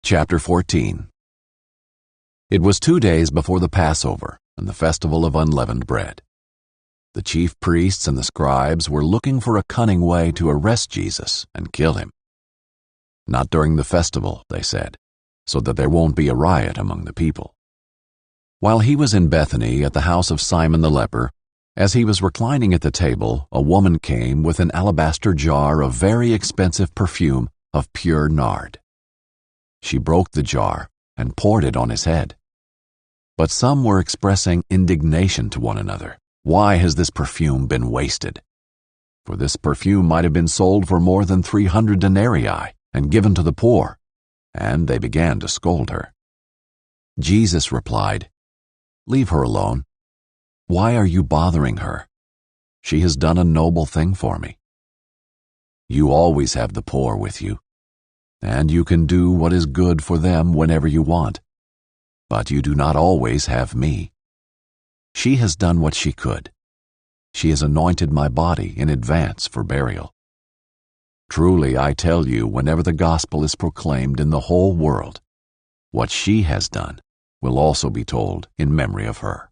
Chapter 14. It was 2 days before the Passover and the festival of unleavened bread. The chief priests and the scribes were looking for a cunning way to arrest Jesus and kill him. "Not during the festival," they said, "so that there won't be a riot among the people." While he was in Bethany at the house of Simon the leper, as he was reclining at the table, a woman came with an alabaster jar of very expensive perfume of pure nard. She broke the jar and poured it on his head. But some were expressing indignation to one another. "Why has this perfume been wasted? For this perfume might have been sold for more than 300 denarii and given to the poor." And they began to scold her. Jesus replied, "Leave her alone. Why are you bothering her? She has done a noble thing for me. You always have the poor with you, and you can do what is good for them whenever you want. But you do not always have me. She has done what she could. She has anointed my body in advance for burial. Truly, I tell you, whenever the gospel is proclaimed in the whole world, what she has done will also be told in memory of her."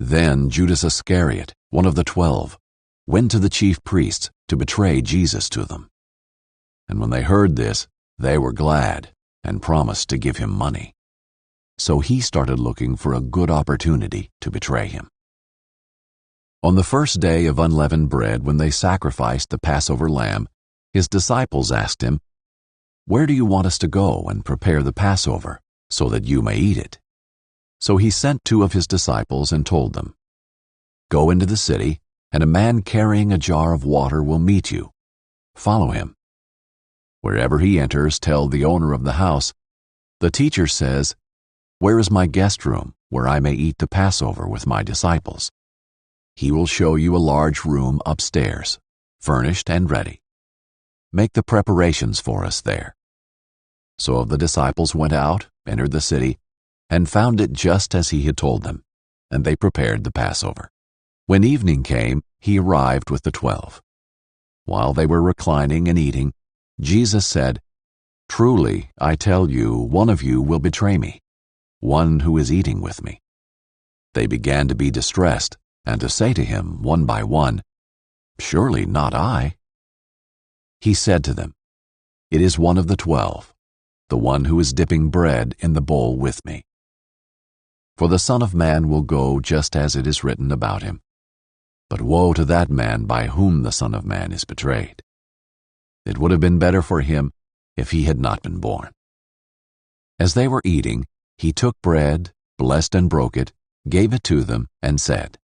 Then Judas Iscariot, one of the 12, went to the chief priests to betray Jesus to them. And when they heard this, they were glad and promised to give him money. So he started looking for a good opportunity to betray him. On the first day of unleavened bread, when they sacrificed the Passover lamb, his disciples asked him, "Where do you want us to go and prepare the Passover, so that you may eat it?" So he sent 2 of his disciples and told them, "Go into the city, and a man carrying a jar of water will meet you. Follow him. Wherever he enters, tell the owner of the house, 'The teacher says, where is my guest room, where I may eat the Passover with my disciples?' He will show you a large room upstairs, furnished and ready. Make the preparations for us there." So the disciples went out, entered the city, and found it just as he had told them, and they prepared the Passover. When evening came, he arrived with the 12. While they were reclining and eating, Jesus said, "Truly, I tell you, one of you will betray me, one who is eating with me." They began to be distressed and to say to him one by one, "Surely not I." He said to them, "It is one of the 12, the one who is dipping bread in the bowl with me. For the Son of Man will go just as it is written about him. But woe to that man by whom the Son of Man is betrayed. It would have been better for him if he had not been born." As they were eating, he took bread, blessed and broke it, gave it to them, and said,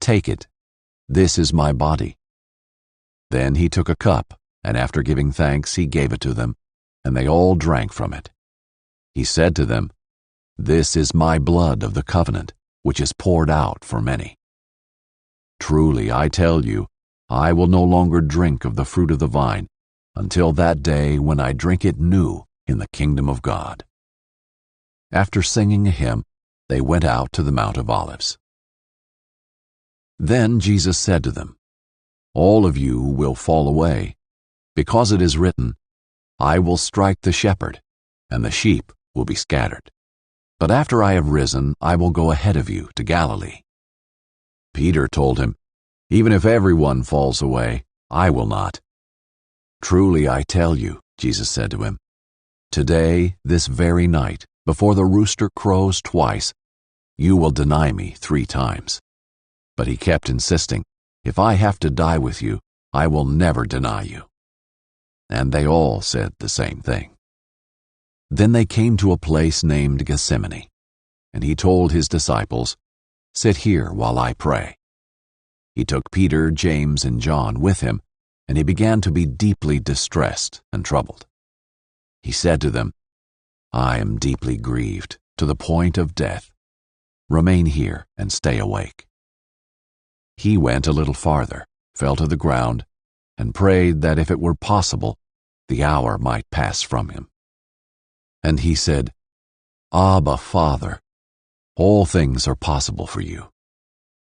"Take it, this is my body." Then he took a cup, and after giving thanks, he gave it to them, and they all drank from it. He said to them, "This is my blood of the covenant, which is poured out for many. Truly, I tell you, I will no longer drink of the fruit of the vine until that day when I drink it new in the kingdom of God." After singing a hymn, they went out to the Mount of Olives. Then Jesus said to them, "All of you will fall away, because it is written, 'I will strike the shepherd, and the sheep will be scattered.' But after I have risen, I will go ahead of you to Galilee." Peter told him, "Even if everyone falls away, I will not." "Truly I tell you," Jesus said to him, "today, this very night, before the rooster crows twice, you will deny me 3 times." But he kept insisting, "If I have to die with you, I will never deny you." And they all said the same thing. Then they came to a place named Gethsemane, and he told his disciples, "Sit here while I pray." He took Peter, James, and John with him, and he began to be deeply distressed and troubled. He said to them, "I am deeply grieved, to the point of death. Remain here and stay awake." He went a little farther, fell to the ground, and prayed that if it were possible, the hour might pass from him. And he said, "Abba, Father, all things are possible for you.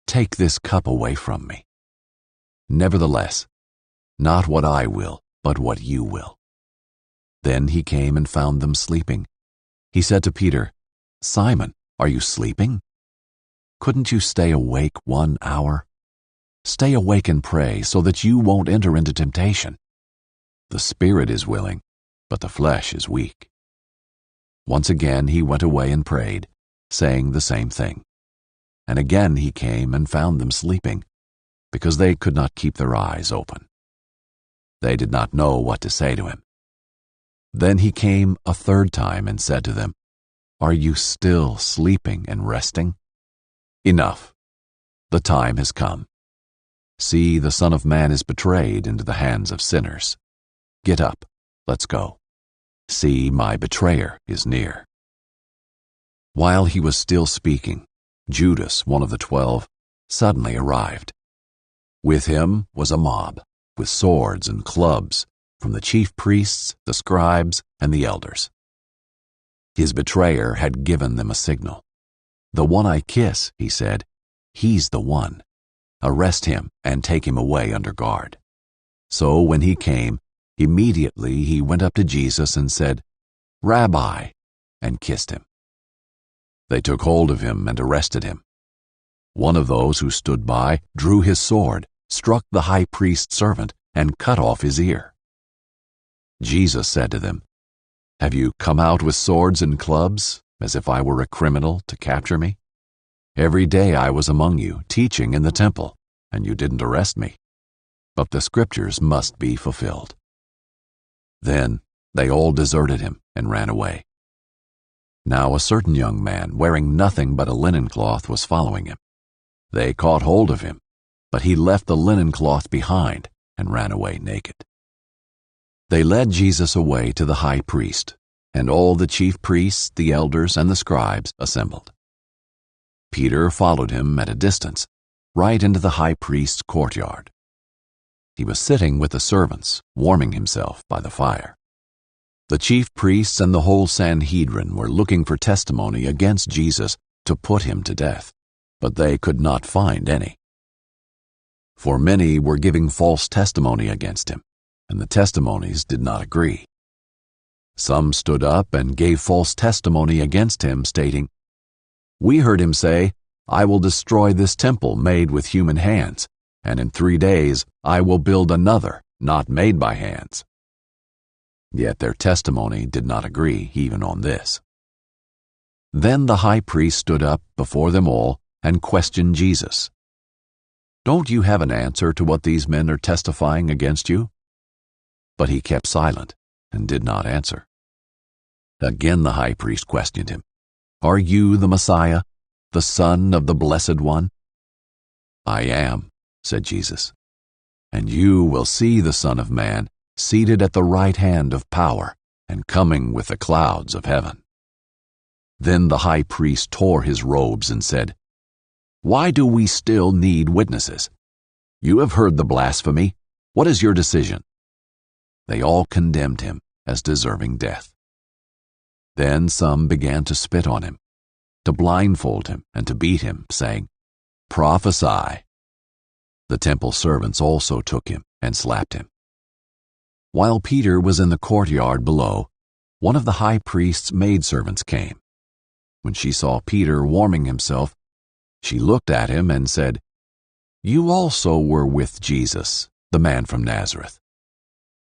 Take this cup away from me. Nevertheless, not what I will, but what you will." Then he came and found them sleeping. He said to Peter, "Simon, are you sleeping? Couldn't you stay awake 1 hour? Stay awake and pray so that you won't enter into temptation. The spirit is willing, but the flesh is weak." Once again he went away and prayed, saying the same thing. And again he came and found them sleeping, because they could not keep their eyes open. They did not know what to say to him. Then he came a third time and said to them, "Are you still sleeping and resting? Enough. The time has come. See, the Son of Man is betrayed into the hands of sinners. Get up, let's go. See, my betrayer is near." While he was still speaking, Judas, one of the 12, suddenly arrived. With him was a mob, with swords and clubs, from the chief priests, the scribes, and the elders. His betrayer had given them a signal. "The one I kiss," he said, "he's the one. Arrest him and take him away under guard." So when he came, immediately he went up to Jesus and said, "Rabbi," and kissed him. They took hold of him and arrested him. One of those who stood by drew his sword, struck the high priest's servant, and cut off his ear. Jesus said to them, "Have you come out with swords and clubs, as if I were a criminal, to capture me? Every day I was among you, teaching in the temple, and you didn't arrest me. But the scriptures must be fulfilled." Then they all deserted him and ran away. Now a certain young man, wearing nothing but a linen cloth, was following him. They caught hold of him, but he left the linen cloth behind and ran away naked. They led Jesus away to the high priest, and all the chief priests, the elders, and the scribes assembled. Peter followed him at a distance, right into the high priest's courtyard. He was sitting with the servants, warming himself by the fire. The chief priests and the whole Sanhedrin were looking for testimony against Jesus to put him to death, but they could not find any. For many were giving false testimony against him, and the testimonies did not agree. Some stood up and gave false testimony against him, stating, "We heard him say, 'I will destroy this temple made with human hands, and in 3 days I will build another, not made by hands.'" Yet their testimony did not agree even on this. Then the high priest stood up before them all and questioned Jesus. "Don't you have an answer to what these men are testifying against you?" But he kept silent and did not answer. Again the high priest questioned him, "Are you the Messiah, the Son of the Blessed One?" "I am," said Jesus, "and you will see the Son of Man seated at the right hand of power and coming with the clouds of heaven." Then the high priest tore his robes and said, "Why do we still need witnesses? You have heard the blasphemy. What is your decision?" They all condemned him as deserving death. Then some began to spit on him, to blindfold him, and to beat him, saying, "Prophesy." The temple servants also took him and slapped him. While Peter was in the courtyard below, one of the high priest's maidservants came. When she saw Peter warming himself, she looked at him and said, "You also were with Jesus, the man from Nazareth."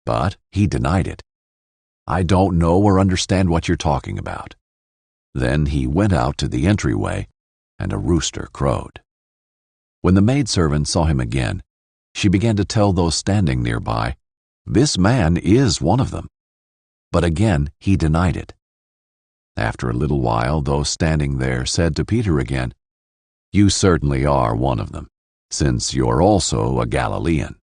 But he denied it. "I don't know or understand what you're talking about." Then he went out to the entryway, and a rooster crowed. When the maidservant saw him again, she began to tell those standing nearby, "This man is one of them." But again he denied it. After a little while, those standing there said to Peter again, "You certainly are one of them, since you're also a Galilean."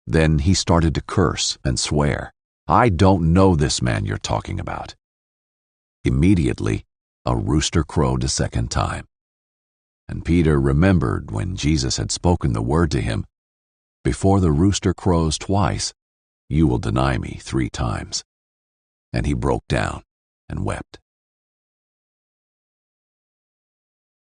Then he started to curse and swear, "I don't know this man you're talking about." Immediately, a rooster crowed a second time. And Peter remembered when Jesus had spoken the word to him, "Before the rooster crows twice, you will deny me 3 times." And he broke down and wept.